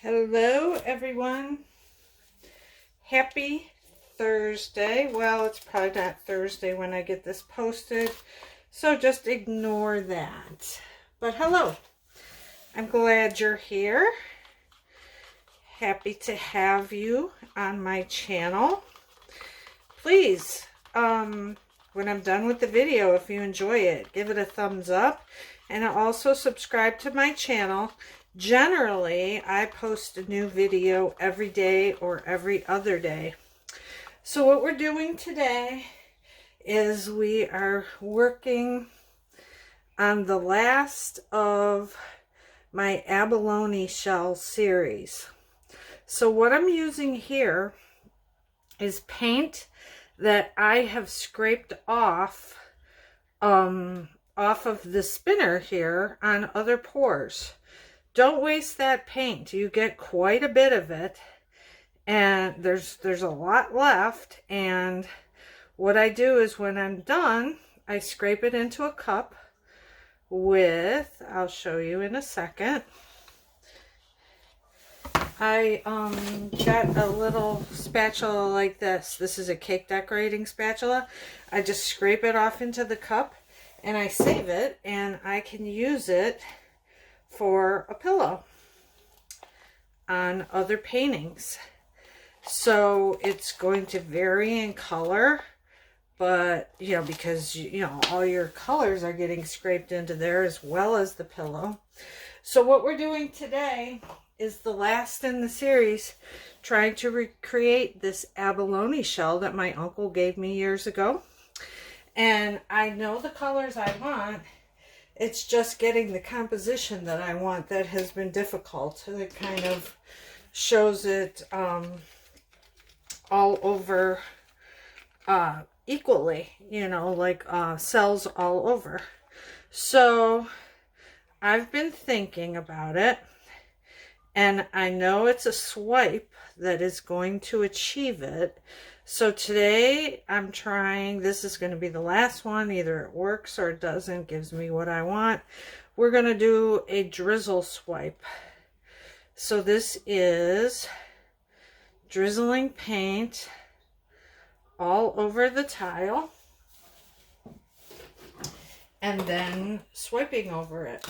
Hello everyone. Happy Thursday. Well, it's probably not Thursday when I get this posted, so just ignore that. But hello. I'm glad you're here. Happy to have you on my channel. Please, when I'm done with the video, if you enjoy it, give it a thumbs up and also subscribe to my channel. Generally, I post a new video every day or every other day. So what we're doing today is we are working on the last of my abalone shell series. So what I'm using here is paint that I have scraped off of the spinner here on other pours. Don't waste that paint. You get quite a bit of it, and there's a lot left. And what I do is when I'm done, I scrape it into a cup with, I'll show you in a second. I got a little spatula like this. This is a cake decorating spatula. I just scrape it off into the cup and I save it, and I can use it for a pillow on other paintings. So it's going to vary in color, but because all your colors are getting scraped into there as well as the pillow. So what we're doing today is the last in the series, trying to recreate this abalone shell that my uncle gave me years ago. And I know the colors I want. It's just getting the composition that I want that has been difficult. It kind of shows it all over equally, like cells all over. So I've been thinking about it, and I know it's a swipe that is going to achieve it. So today I'm trying, this is going to be the last one. Either it works or it doesn't, gives me what I want. We're going to do a drizzle swipe. So this is drizzling paint all over the tile and then swiping over it.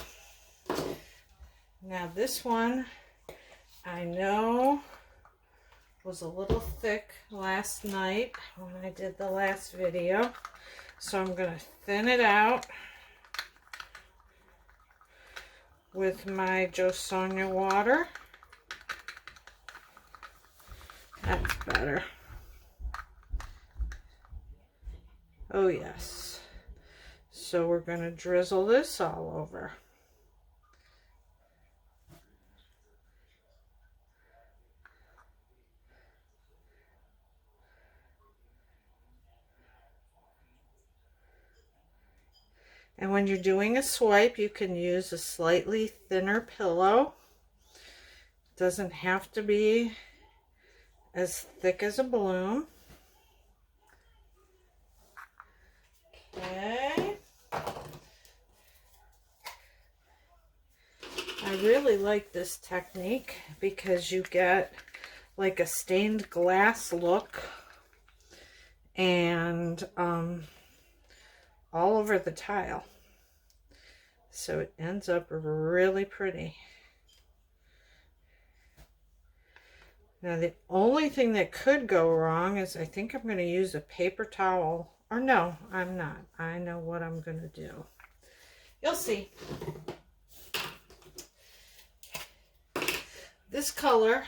Now this one, I know, was a little thick last night when I did the last video, so I'm going to thin it out with my Jo Sonja water. That's better. Oh yes. So we're going to drizzle this all over. And when you're doing a swipe, you can use a slightly thinner pillow. It doesn't have to be as thick as a balloon. Okay. I really like this technique because you get like a stained glass look and all over the tile. So it ends up really pretty. Now the only thing that could go wrong is I think I'm going to use a paper towel. Or no, I'm not. I know what I'm going to do. You'll see. This color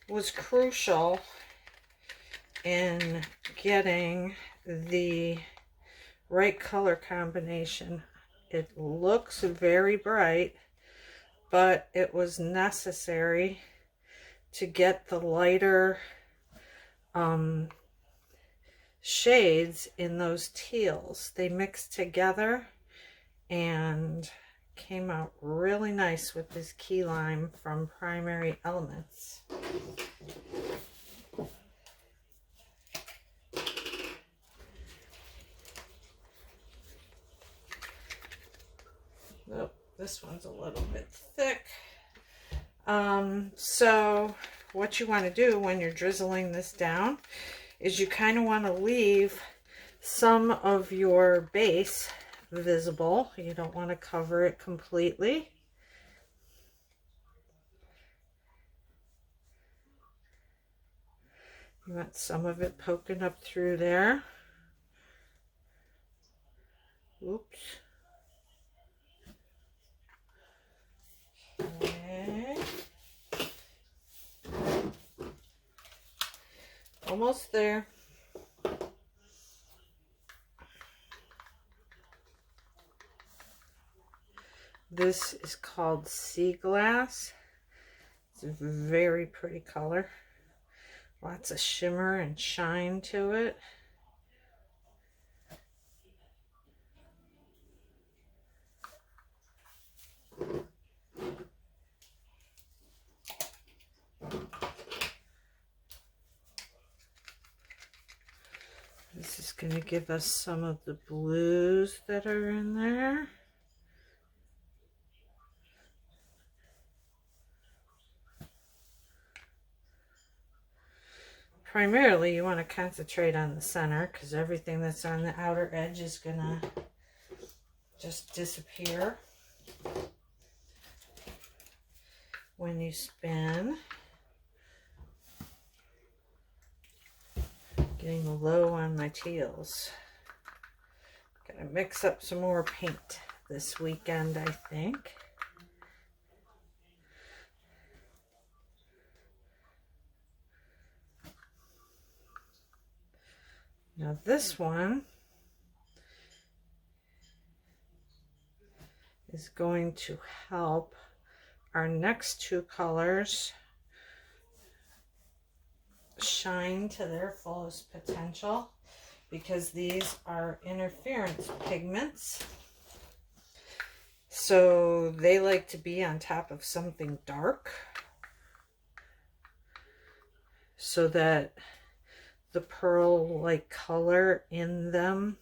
was crucial in getting the right color combination. It looks very bright, but it was necessary to get the lighter shades in those teals. They mixed together and came out really nice with this key lime from Primary Elements. Oh, this one's a little bit thick. So what you want to do when you're drizzling this down is you kind of want to leave some of your base visible. You don't want to cover it completely. You want some of it poking up through there. Oops. Okay. Almost there. This is called sea glass. It's a very pretty color. Lots of shimmer and shine to it. This is going to give us some of the blues that are in there. Primarily, you want to concentrate on the center because everything that's on the outer edge is going to just disappear when you spin. Getting low on my teals. Gotta mix up some more paint this weekend, I think. Now this one is going to help our next two colors shine to their fullest potential, because these are interference pigments, so they like to be on top of something dark so that the pearl like color in them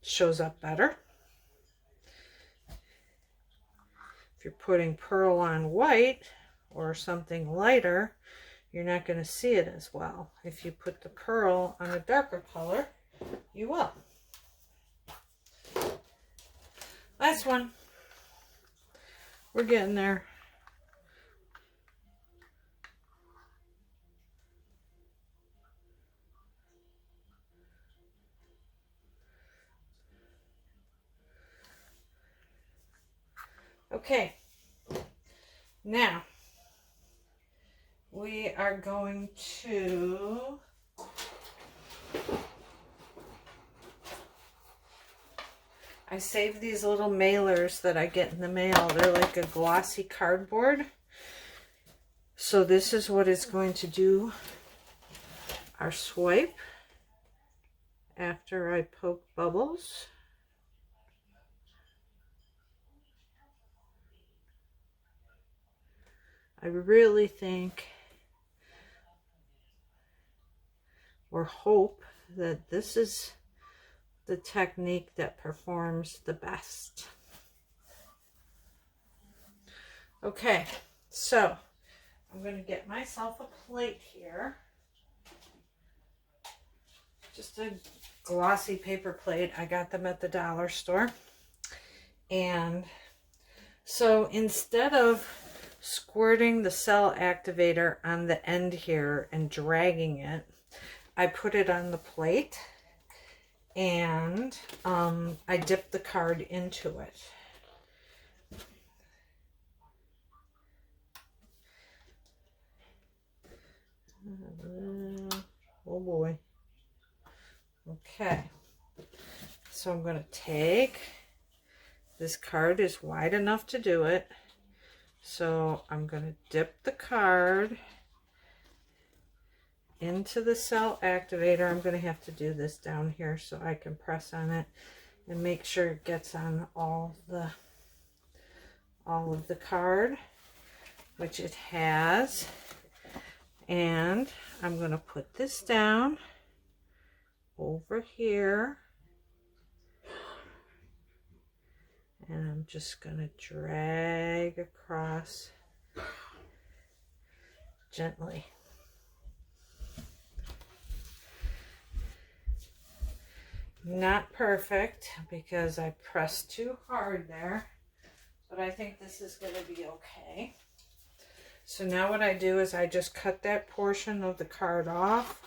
shows up better. If you're putting pearl on white or something lighter, you're not going to see it as well. If you put the pearl on a darker color, you will. Last one. We're getting there. Okay. Now, we are going to I saved these little mailers that I get in the mail. They're like a glossy cardboard. So this is what is going to do our swipe after I poke bubbles. I really think or hope that this is the technique that performs the best. Okay, so I'm going to get myself a plate here. Just a glossy paper plate. I got them at the dollar store. And so instead of squirting the cell activator on the end here and dragging it, I put it on the plate and I dip the card into it. Oh boy. Okay, so I'm going to take, this card is wide enough to do it, so I'm going to dip the card into the cell activator. I'm going to have to do this down here so I can press on it and make sure it gets on all of the card, which it has. And I'm going to put this down over here, And I'm just going to drag across gently. Not perfect because I pressed too hard there, but I think this is going to be okay. So now what I do is I just cut that portion of the card off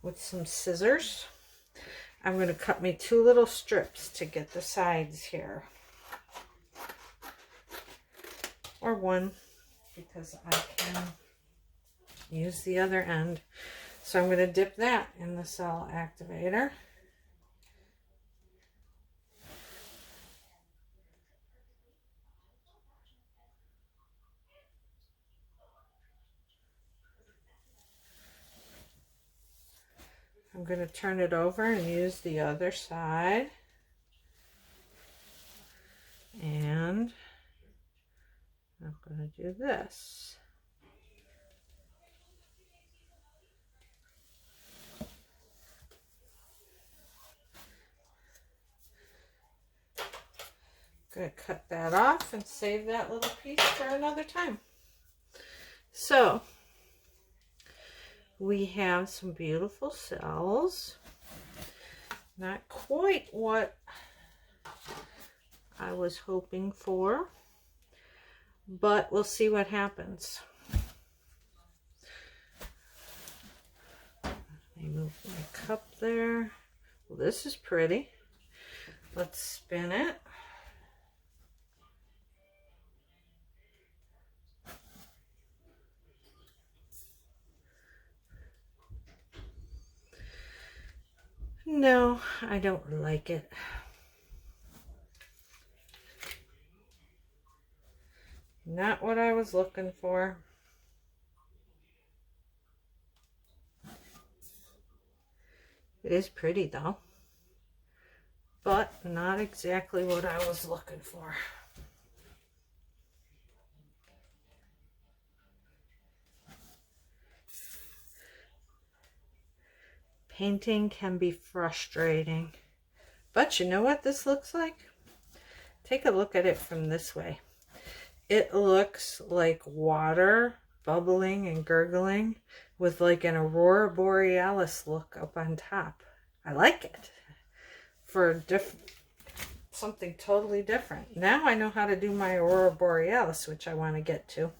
with some scissors. I'm going to cut me 2 little strips to get the sides here. Or 1, because I can use the other end. So I'm going to dip that in the cell activator. I'm going to turn it over and use the other side. And I'm going to do this. Going to cut that off and save that little piece for another time. So we have some beautiful cells. Not quite what I was hoping for, but we'll see what happens. Let me move my cup there. Well, this is pretty. Let's spin it. No, I don't like it. Not what I was looking for. It is pretty though, but not exactly what I was looking for. Painting can be frustrating, but you know what this looks like? Take a look at it from this way. It looks like water bubbling and gurgling with like an Aurora Borealis look up on top. I like it for something totally different. Now I know how to do my Aurora Borealis, which I want to get to.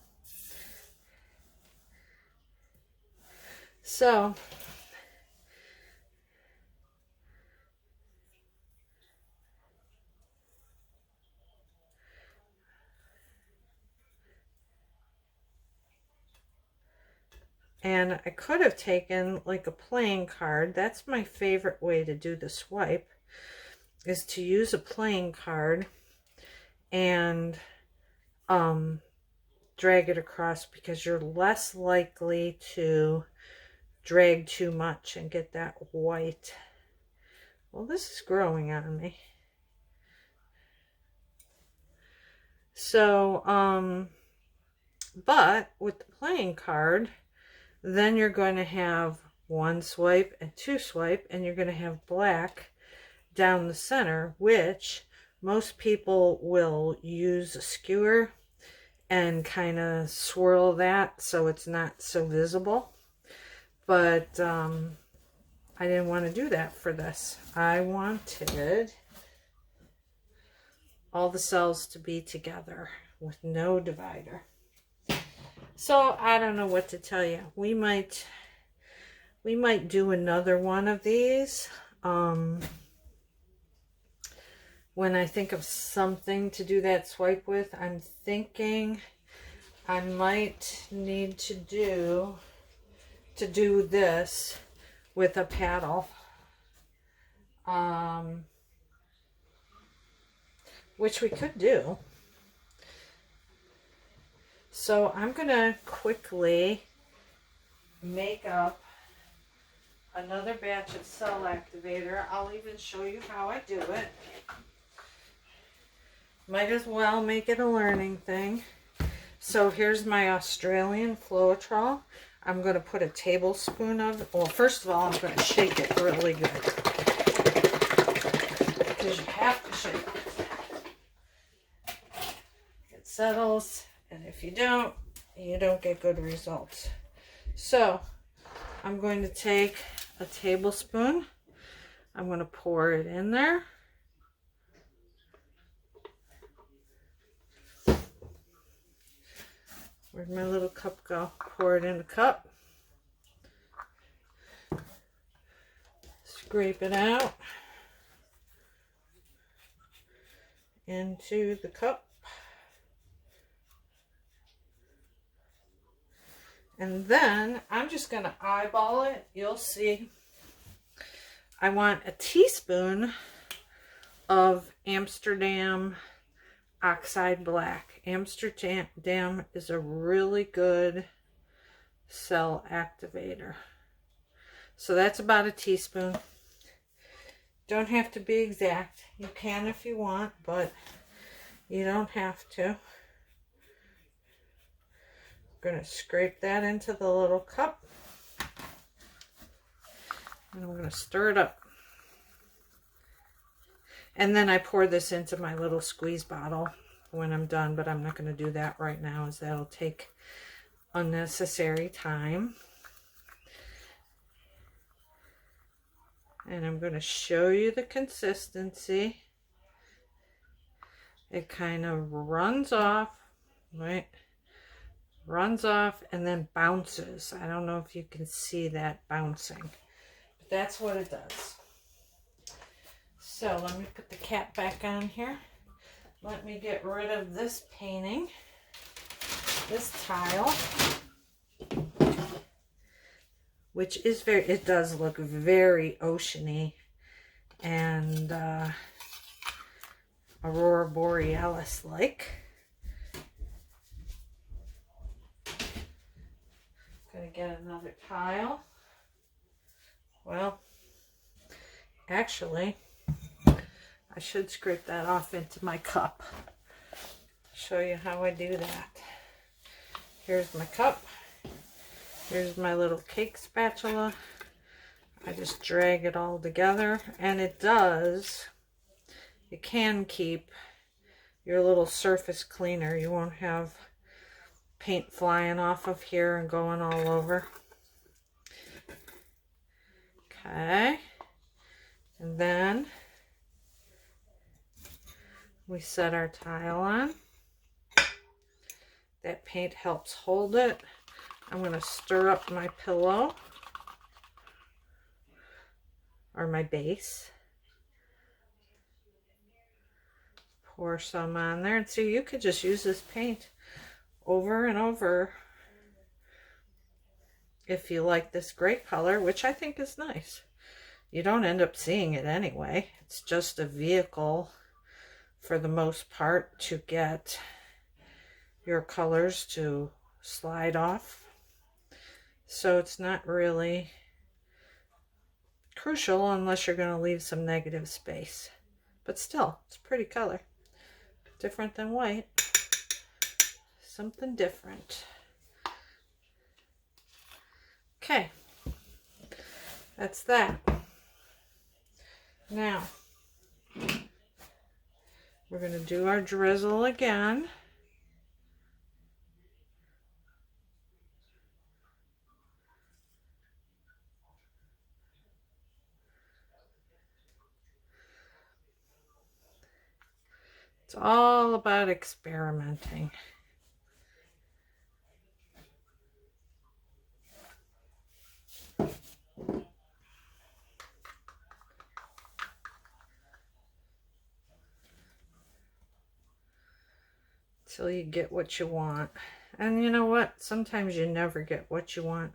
So and I could have taken like a playing card. That's my favorite way to do the swipe, is to use a playing card and drag it across, because you're less likely to drag too much and get that white. Well, this is growing on me. So, but with the playing card, then you're going to have 1 swipe and 2 swipe, and you're going to have black down the center, which most people will use a skewer and kind of swirl that so it's not so visible. But I didn't want to do that for this. I wanted all the cells to be together with no divider. So I don't know what to tell you. We might do another one of these. When I think of something to do that swipe with, I'm thinking I might need to do this with a paddle. Which we could do. So I'm going to quickly make up another batch of cell activator. I'll even show you how I do it. Might as well make it a learning thing. So here's my Australian Floetrol. I'm going to put a tablespoon of, well, first of all, I'm going to shake it really good. because you have to shake it. It settles, and if you don't get good results. So I'm going to take a tablespoon. I'm going to pour it in there. Where'd my little cup go? Pour it in the cup. Scrape it out into the cup. And then I'm just going to eyeball it. You'll see. I want a teaspoon of Amsterdam Oxide Black. Amsterdam is a really good cell activator. So that's about a teaspoon. Don't have to be exact. You can if you want, but you don't have to. I'm going to scrape that into the little cup. And I'm going to stir it up. And then I pour this into my little squeeze bottle when I'm done, but I'm not going to do that right now, as that'll take unnecessary time. And I'm going to show you the consistency. It kind of runs off, right? Runs off and then bounces. I don't know if you can see that bouncing, but that's what it does. So let me put the cap back on here. Let me get rid of this painting, this tile, which is it does look very oceany and Aurora Borealis like. Gonna get another tile. Well, actually, I should scrape that off into my cup. Show you how I do that. Here's my cup. Here's my little cake spatula. I just drag it all together, and it can keep your little surface cleaner. You won't have paint flying off of here and going all over. Okay. And then we set our tile on. That paint helps hold it. I'm going to stir up my pillow or my base. Pour some on there, and see, you could just use this paint over and over if you like this gray color, which I think is nice. You don't end up seeing it anyway. It's just a vehicle for the most part to get your colors to slide off. So it's not really crucial unless you're going to leave some negative space. But still, it's a pretty color. Different than white. Something different. Okay. That's that. Now, we're going to do our drizzle again. It's all about experimenting. Till you get what you want. And you know what? Sometimes you never get what you want,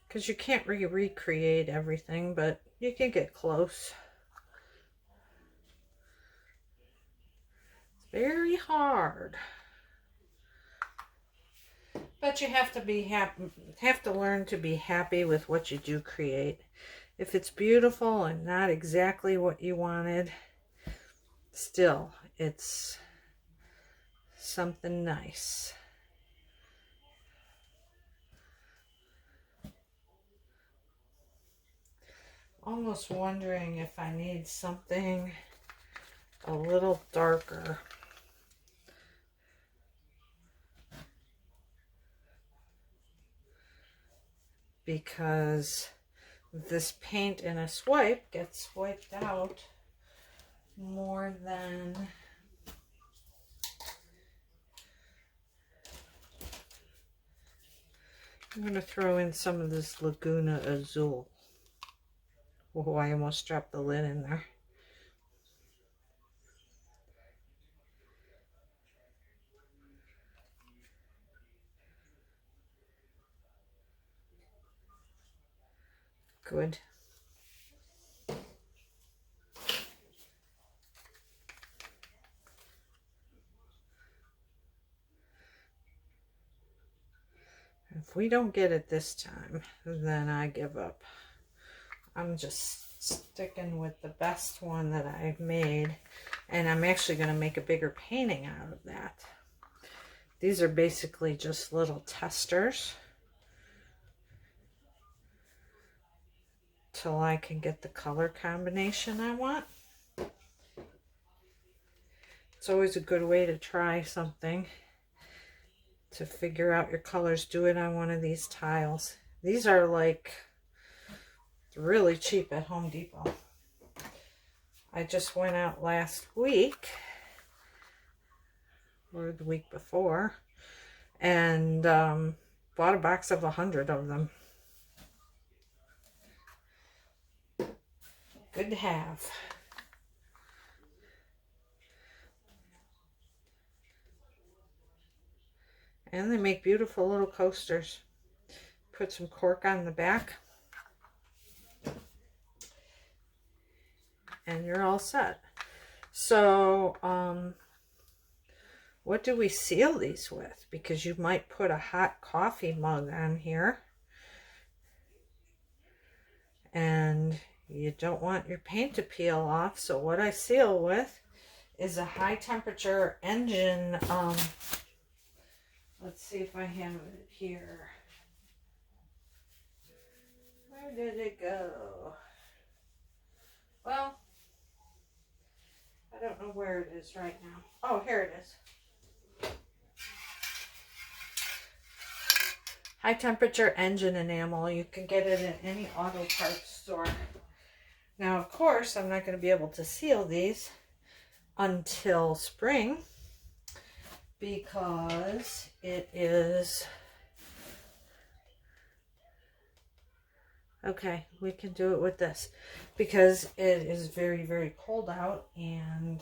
because you can't recreate everything, but you can get close. It's very hard. But you have to be happy, have to learn to be happy with what you do create. If it's beautiful and not exactly what you wanted, still, it's something nice. Almost wondering if I need something a little darker. Because this paint in a swipe gets wiped out more than I'm going to throw in some of this Laguna Azul. Oh, I almost dropped the lid in there. Good. If we don't get it this time, then I give up. I'm just sticking with the best one that I've made, and I'm actually going to make a bigger painting out of that. These are basically just little testers till I can get the color combination I want. It's always a good way to try something, to figure out your colors. Do it on one of these tiles. These are like really cheap at Home Depot. I just went out last week or the week before and bought a box of 100 of them. Good to have. And they make beautiful little coasters. Put some cork on the back and you're all set. So what do we seal these with? Because you might put a hot coffee mug on here and you don't want your paint to peel off. So what I seal with is a high temperature engine. Let's see if I have it here. Where did it go? Well, I don't know where it is right now. Oh, here it is. High temperature engine enamel. You can get it at any auto parts store. Now, of course, I'm not going to be able to seal these until spring because it is... Okay, we can do it with this because it is very, very cold out and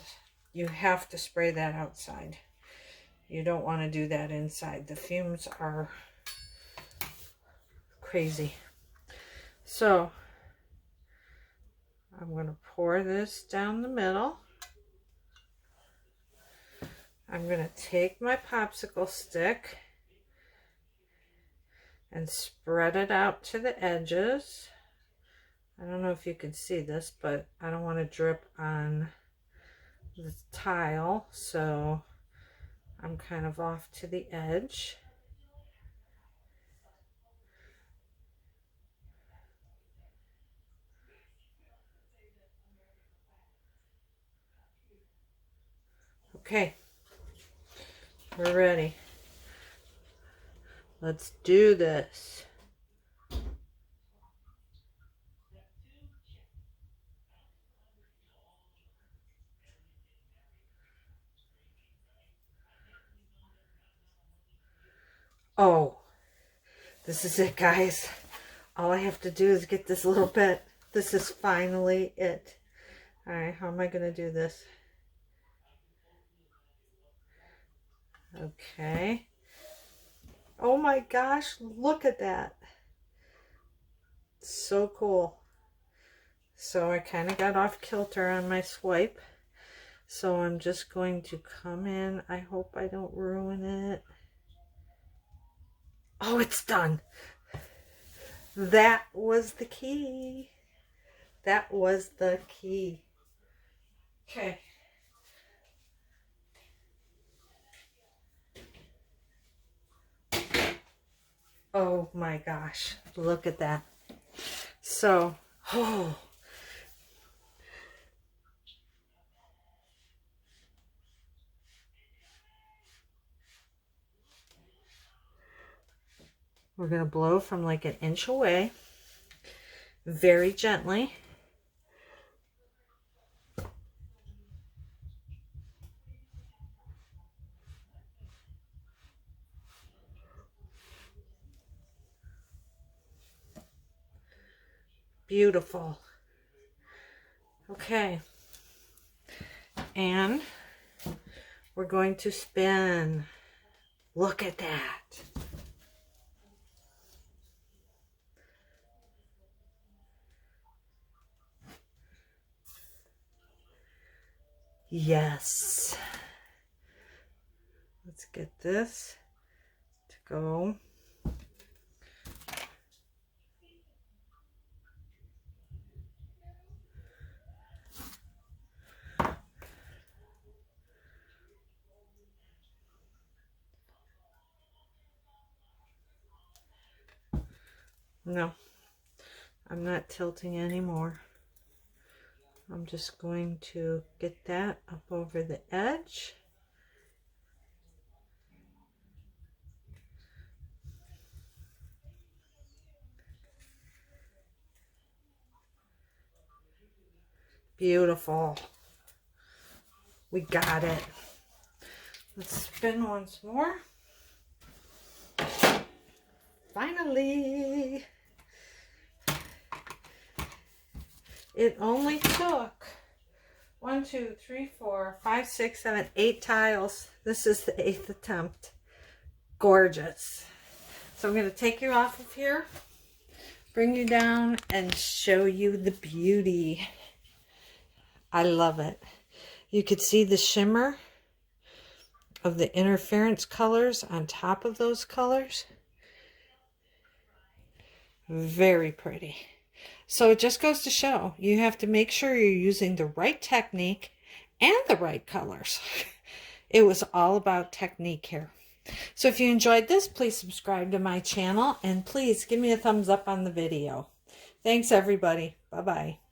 you have to spray that outside. You don't want to do that inside. The fumes are crazy. So I'm going to pour this down the middle. I'm going to take my popsicle stick and spread it out to the edges. I don't know if you can see this, but I don't want to drip on the tile, so I'm kind of off to the edge. Okay, we're ready. Let's do this. Oh, this is it, guys. All I have to do is get this little bit. This is finally it. All right, how am I going to do this? Okay. Oh my gosh, look at that. So cool. So I kind of got off kilter on my swipe. So I'm just going to come in. I hope I don't ruin it. Oh, it's done. That was the key. That was the key. Okay. Oh my gosh, look at that. So, oh, We're going to blow from like an inch away, very gently. Beautiful. Okay. And we're going to spin. Look at that. Yes. Let's get this to go. No, I'm not tilting anymore. I'm just going to get that up over the edge. Beautiful. We got it. Let's spin once more. Finally. It only took 1, 2, 3, 4, 5, 6, 7, 8 tiles. This is the 8th attempt. Gorgeous. So I'm going to take you off of here, bring you down, and show you the beauty. I love it. You could see the shimmer of the interference colors on top of those colors. Very pretty. So it just goes to show, you have to make sure you're using the right technique and the right colors. It was all about technique here. So if you enjoyed this, please subscribe to my channel and please give me a thumbs up on the video. Thanks everybody. Bye-bye.